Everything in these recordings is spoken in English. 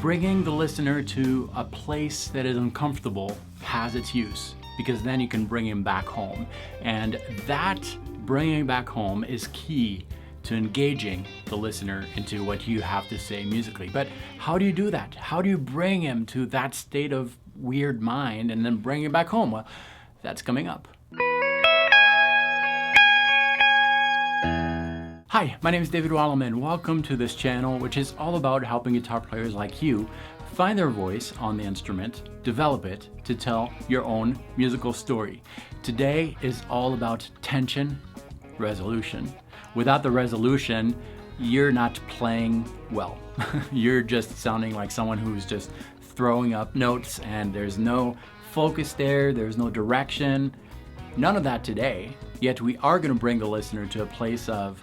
bringing the listener to a place that is uncomfortable has its use, because then you can bring him back home. And that bringing back home is key to engaging the listener into what you have to say musically. But how do you do that? How do you bring him to that state of weird mind and then bring him back home? Well, that's coming up. Hi, my name is David Wallerman. Welcome to this channel, which is all about helping guitar players like you find their voice on the instrument, develop it to tell your own musical story. Today is all about tension, resolution. Without the resolution, you're not playing well. You're just sounding like someone who's just throwing up notes and there's no focus there, there's no direction. None of that today, yet we are going to bring the listener to a place of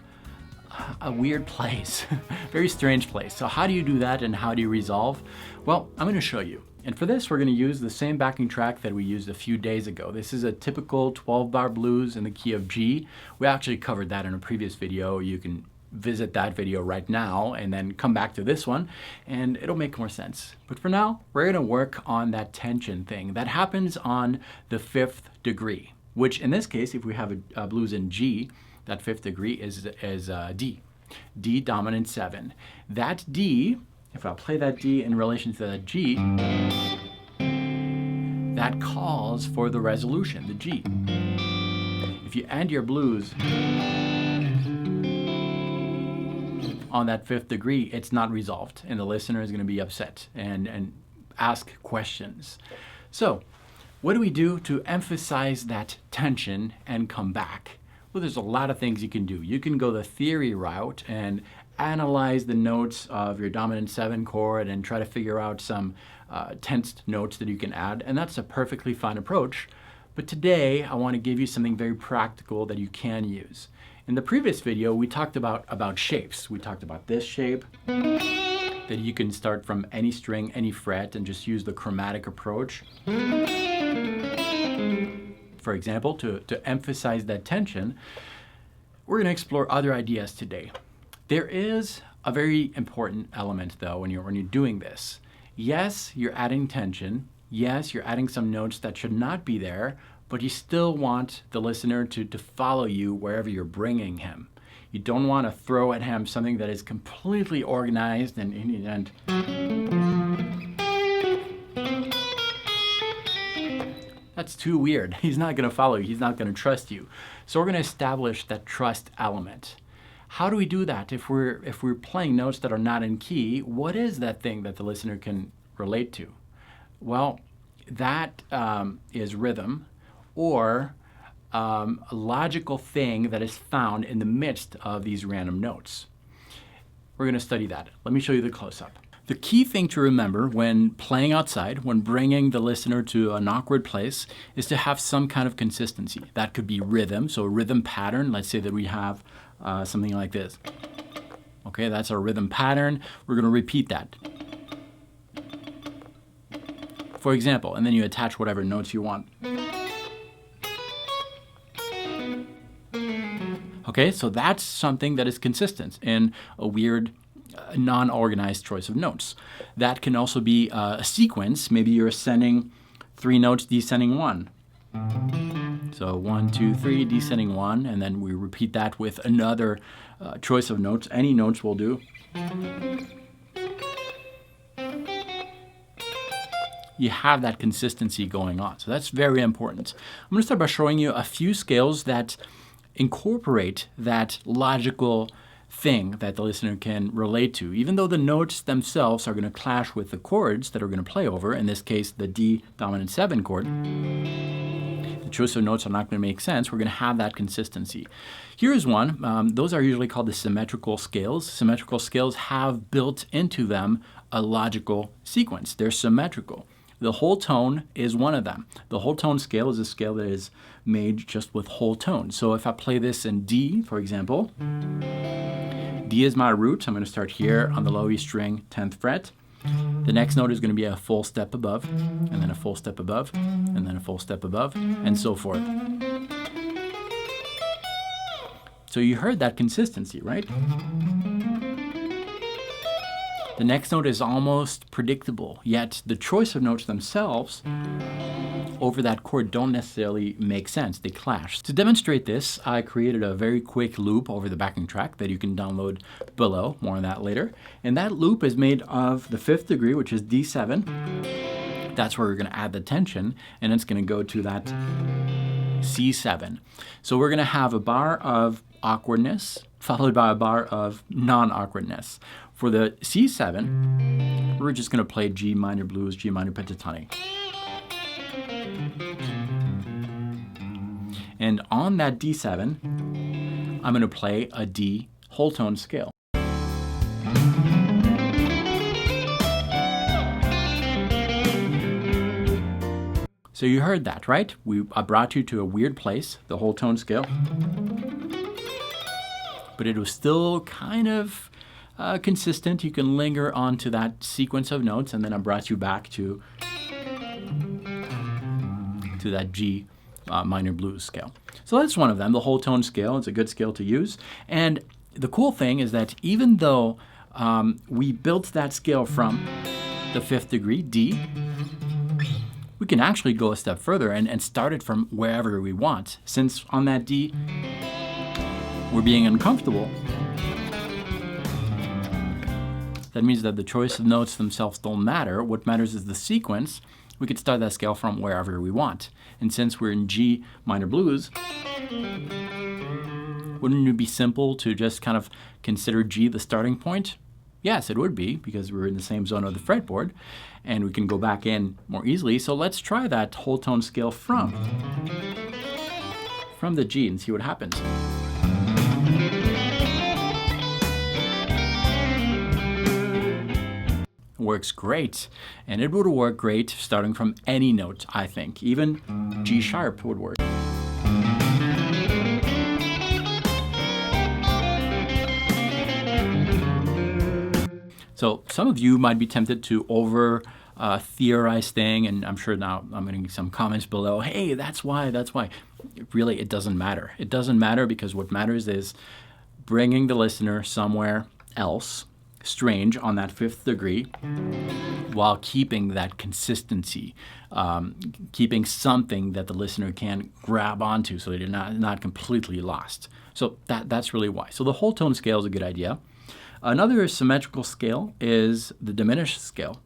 a weird place, very strange place. So how do you do that and how do you resolve? Well, I'm going to show you. And for this, we're going to use the same backing track that we used a few days ago. This is a typical 12-bar blues in the key of G. We actually covered that in a previous video. You can visit that video right now and then come back to this one and it'll make more sense. But for now, we're going to work on that tension thing that happens on the 5th degree, which in this case, if we have a blues in G, that 5th degree is D. D dominant 7. That D, if I play that D in relation to that G, that calls for the resolution, the G. If you end your blues on that 5th degree, it's not resolved and the listener is going to be upset and ask questions. So what do we do to emphasize that tension and come back? Well, there's a lot of things you can do. You can go the theory route and analyze the notes of your dominant 7 chord and try to figure out some tensed notes that you can add, and that's a perfectly fine approach. But today, I want to give you something very practical that you can use. In the previous video, we talked about shapes. We talked about this shape, that you can start from any string, any fret, and just use the chromatic approach. For example, to emphasize that tension, we're going to explore other ideas today. There is a very important element, though, when you're doing this. Yes, you're adding tension. Yes, you're adding some notes that should not be there, but you still want the listener to follow you wherever you're bringing him. You don't want to throw at him something that is completely organized and that's too weird. He's not going to follow you. He's not going to trust you. So we're going to establish that trust element. How do we do that? If we're playing notes that are not in key, what is that thing that the listener can relate to? Well, that is rhythm or a logical thing that is found in the midst of these random notes. We're going to study that. Let me show you the close-up. The key thing to remember when playing outside, when bringing the listener to an awkward place, is to have some kind of consistency. That could be rhythm, so a rhythm pattern. Let's say that we have something like this. Okay, that's our rhythm pattern. We're going to repeat that. For example, and then you attach whatever notes you want. Okay, so that's something that is consistent in a weird non-organized choice of notes. That can also be a sequence. Maybe you're ascending 3 notes, descending 1. So 1, 2, 3, descending 1, and then we repeat that with another choice of notes. Any notes will do. You have that consistency going on. So that's very important. I'm going to start by showing you a few scales that incorporate that logical thing that the listener can relate to, even though the notes themselves are going to clash with the chords that are going to play over, in this case the D dominant 7 chord. The choice of notes are not going to make sense. We're going to have that consistency. Here's one. Those are usually called the symmetrical scales. Symmetrical scales have built into them a logical sequence. They're symmetrical. The whole tone is one of them. The whole tone scale is a scale that is made just with whole tones. So if I play this in D, for example, D is my root. I'm going to start here on the low E string, 10th fret. The next note is going to be a full step above, and then a full step above, and then a full step above, and so forth. So you heard that consistency, right? The next note is almost predictable, yet the choice of notes themselves over that chord don't necessarily make sense. They clash. To demonstrate this, I created a very quick loop over the backing track that you can download below. More on that later. And that loop is made of the 5th degree, which is D7. That's where we're going to add the tension, and it's going to go to that C7. So we're going to have a bar of awkwardness followed by a bar of non-awkwardness. For the C7, we're just going to play G minor blues, G minor pentatonic. And on that D7, I'm going to play a D whole tone scale. So you heard that, right? I brought you to a weird place, the whole tone scale. But it was still kind of consistent. You can linger onto that sequence of notes, and then I brought you back to that G minor blues scale. So that's one of them, the whole tone scale. It's a good scale to use. And the cool thing is that even though we built that scale from the 5th degree, D, we can actually go a step further and start it from wherever we want. Since on that D, we're being uncomfortable, that means that the choice of notes themselves don't matter. What matters is the sequence. We could start that scale from wherever we want. And since we're in G minor blues, wouldn't it be simple to just kind of consider G the starting point? Yes, it would be, because we're in the same zone of the fretboard, and we can go back in more easily. So let's try that whole tone scale from the G and see what happens. Works great, and it would work great starting from any note, I think. Even G sharp would work. So some of you might be tempted to over theorize thing, and I'm sure now I'm getting some comments below. Hey, that's why. Really, it doesn't matter. It doesn't matter, because what matters is bringing the listener somewhere else, strange, on that 5th degree, while keeping that consistency, keeping something that the listener can grab onto so they're not completely lost. So that's really why. So the whole tone scale is a good idea. Another symmetrical scale is the diminished scale.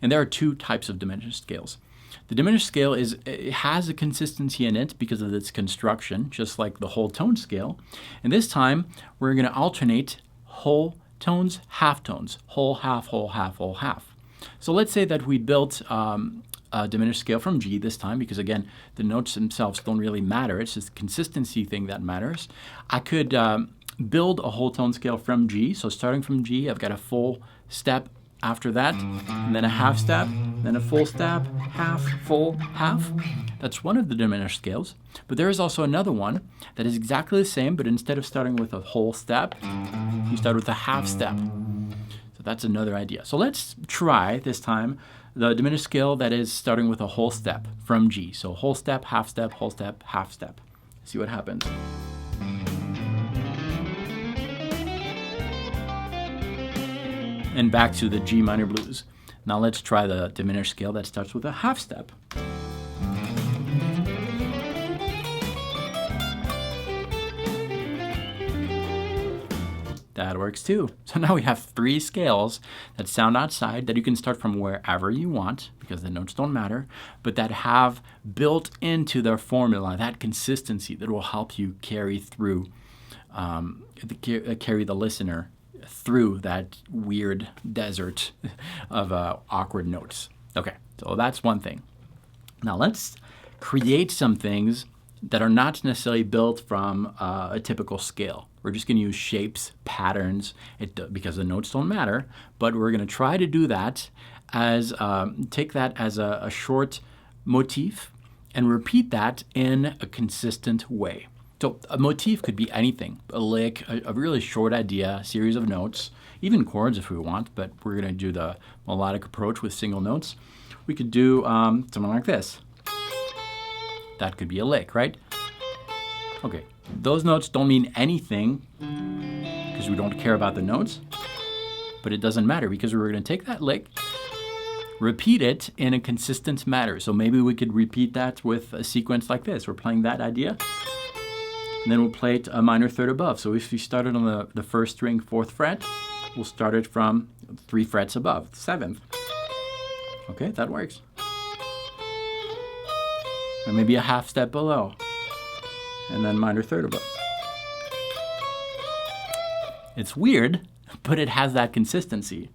And there are two types of diminished scales. The diminished scale it has a consistency in it because of its construction, just like the whole tone scale. And this time, we're going to alternate whole tones, half tones, whole, half, whole, half, whole, half. So let's say that we built a diminished scale from G this time, because again, the notes themselves don't really matter. It's just the consistency thing that matters. I could build a whole tone scale from G. So starting from G, I've got a full step after that, and then a half step, then a full step, half, full, half. That's one of the diminished scales. But there is also another one that is exactly the same, but instead of starting with a whole step, you start with a half step. So that's another idea. So let's try this time the diminished scale that is starting with a whole step from G. So whole step, half step, whole step, half step. See what happens. And back to the G minor blues. Now let's try the diminished scale that starts with a half step. That works too. So now we have 3 scales that sound outside, that you can start from wherever you want, because the notes don't matter, but that have built into their formula that consistency that will help you carry through, carry the listener through that weird desert of awkward notes. Okay, so that's one thing. Now let's create some things that are not necessarily built from a typical scale. We're just going to use shapes, patterns, because the notes don't matter, but we're going to try to do that as, take that as a short motif and repeat that in a consistent way. So a motif could be anything, a lick, a really short idea, a series of notes, even chords if we want, but we're going to do the melodic approach with single notes. We could do something like this. That could be a lick, right? Okay, those notes don't mean anything because we don't care about the notes. But it doesn't matter because we're going to take that lick, repeat it in a consistent manner. So maybe we could repeat that with a sequence like this. We're playing that idea, and then we'll play it a minor third above. So if you started on the first string, 4th fret, we'll start it from 3 frets above, 7th. Okay, that works. Or maybe a half step below, and then minor third above. It's weird, but it has that consistency.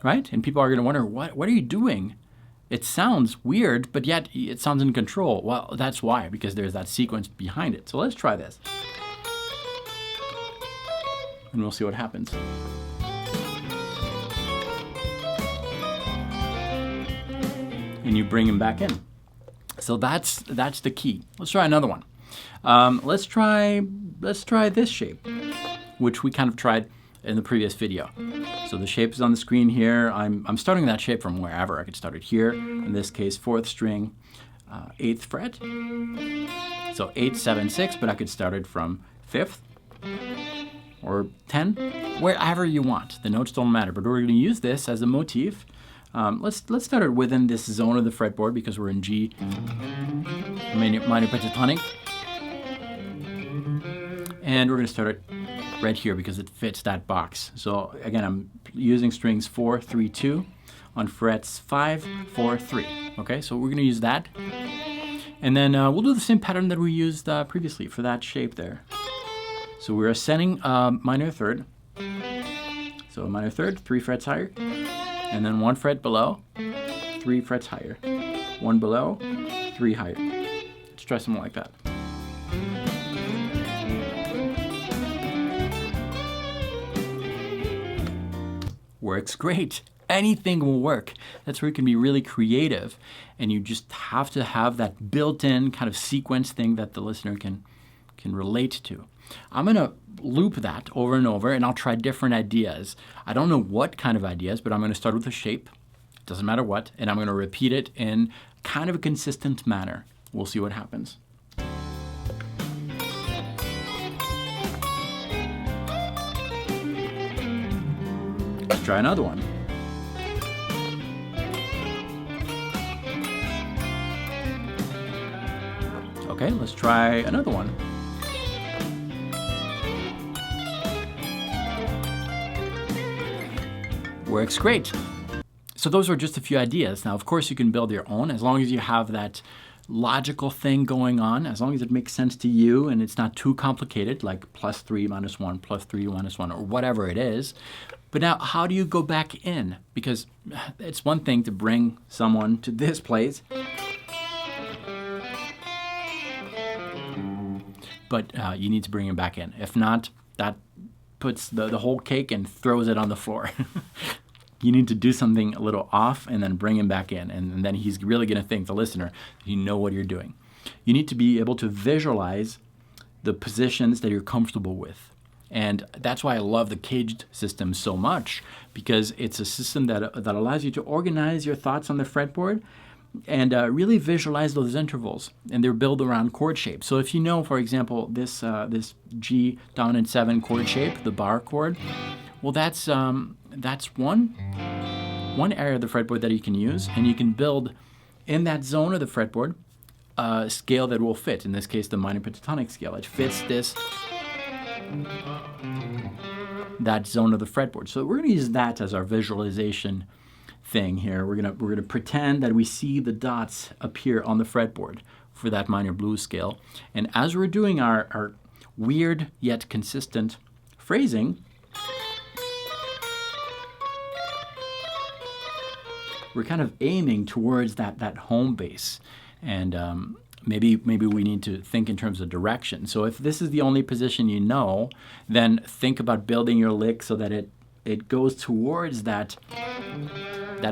Right? And people are going to wonder, what are you doing? It sounds weird, but yet it sounds in control. Well, that's why, because there's that sequence behind it. So let's try this. And we'll see what happens. And you bring him back in. So that's the key. Let's try another one. Let's try this shape, which we kind of tried in the previous video. So the shape is on the screen here. I'm starting that shape from wherever. I could start it here. In this case, 4th string, 8th fret. So 8, 7, 6, but I could start it from 5th or 10, wherever you want. The notes don't matter, but we're going to use this as a motif. Let's start it within this zone of the fretboard because we're in G minor pentatonic. And we're going to start it right here because it fits that box. So again, I'm using strings 4, 3, 2 on frets 5, 4, 3. Okay, so we're going to use that. And then we'll do the same pattern that we used previously for that shape there. So we're ascending minor third. So minor third, 3 frets higher. And then 1 fret below, 3 frets higher. 1 below, 3 higher. Let's try something like that. Works great. Anything will work. That's where you can be really creative, and you just have to have that built-in kind of sequence thing that the listener can relate to. I'm going to loop that over and over, and I'll try different ideas. I don't know what kind of ideas, but I'm going to start with a shape. It doesn't matter what, and I'm going to repeat it in kind of a consistent manner. We'll see what happens. Let's try another one. Okay, let's try another one. Works great. So those are just a few ideas. Now, of course, you can build your own as long as you have that logical thing going on, as long as it makes sense to you and it's not too complicated, like +3 - 1, +3 - 1, or whatever it is. But now, how do you go back in? Because it's one thing to bring someone to this place, but you need to bring him back in. If not, that puts the whole cake and throws it on the floor. You need to do something a little off and then bring him back in. And then he's really going to think, the listener, you know what you're doing. You need to be able to visualize the positions that you're comfortable with. And that's why I love the caged system so much, because it's a system that allows you to organize your thoughts on the fretboard and really visualize those intervals. And they're built around chord shapes. So if you know, for example, this G dominant 7 chord shape, the bar chord, well, that's one area of the fretboard that you can use, and you can build in that zone of the fretboard a scale that will fit. In this case, the minor pentatonic scale. It fits that zone of the fretboard. So we're going to use that as our visualization thing here. We're gonna pretend that we see the dots appear on the fretboard for that minor blues scale. And as we're doing our weird yet consistent phrasing, we're kind of aiming towards that home base. And maybe we need to think in terms of direction. So if this is the only position you know, then think about building your lick so that it goes towards that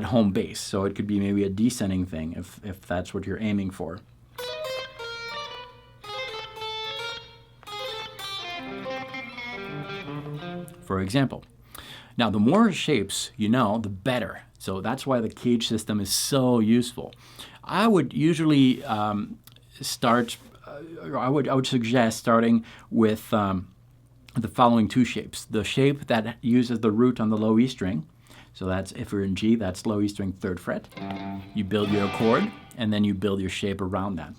home base. So it could be maybe a descending thing if that's what you're aiming for. For example. Now, the more shapes you know, the better. So that's why the cage system is so useful. I would usually start I would suggest starting with the following two shapes. The shape that uses the root on the low E string. So that's, if we're in G, that's low E string 3rd fret. You build your chord, and then you build your shape around that.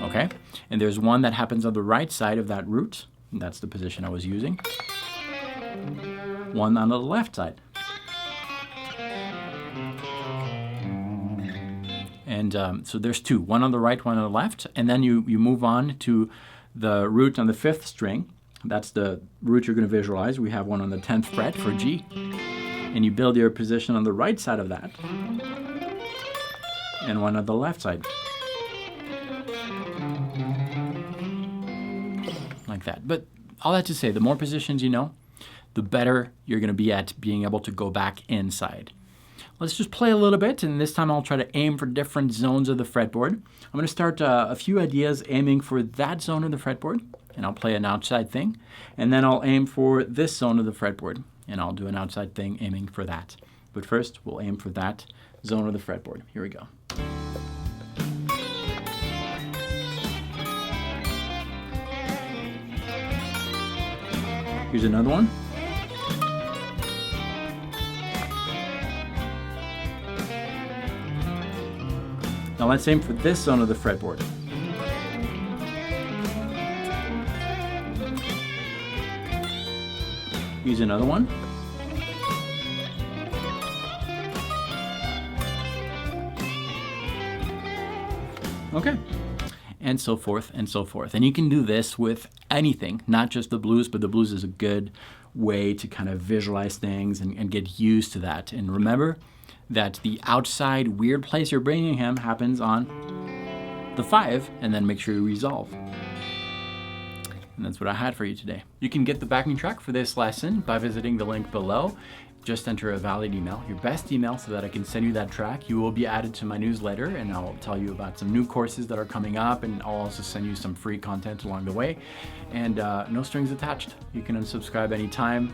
Okay, and there's one that happens on the right side of that root. And that's the position I was using. One on the left side. And so there's two, one on the right, one on the left, and then you move on to the root on the 5th string. That's the root you're going to visualize. We have one on the 10th fret for G. And you build your position on the right side of that, and one on the left side. Like that. But all that to say, the more positions you know, the better you're going to be at being able to go back inside. Let's just play a little bit, and this time I'll try to aim for different zones of the fretboard. I'm going to start a few ideas aiming for that zone of the fretboard, and I'll play an outside thing, and then I'll aim for this zone of the fretboard, and I'll do an outside thing aiming for that. But first, we'll aim for that zone of the fretboard. Here we go. Here's another one. Now let's aim for this zone of the fretboard. Use another one. Okay. And so forth and so forth. And you can do this with anything, not just the blues, but the blues is a good way to kind of visualize things and get used to that. And remember that the outside weird place you're bringing him happens on the 5, and then make sure you resolve. And that's what I had for you today. You can get the backing track for this lesson by visiting the link below. Just enter a valid email, your best email, so that I can send you that track. You will be added to my newsletter, and I'll tell you about some new courses that are coming up, and I'll also send you some free content along the way. And no strings attached. You can unsubscribe anytime.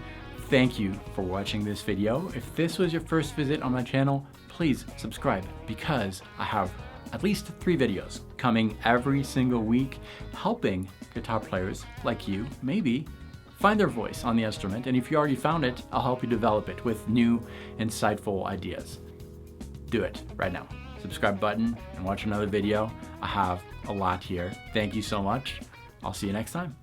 Thank you for watching this video. If this was your first visit on my channel, please subscribe, because I have at least 3 videos coming every single week helping guitar players like you maybe find their voice on the instrument. And if you already found it, I'll help you develop it with new, insightful ideas. Do it right now. Subscribe button and watch another video. I have a lot here. Thank you so much. I'll see you next time.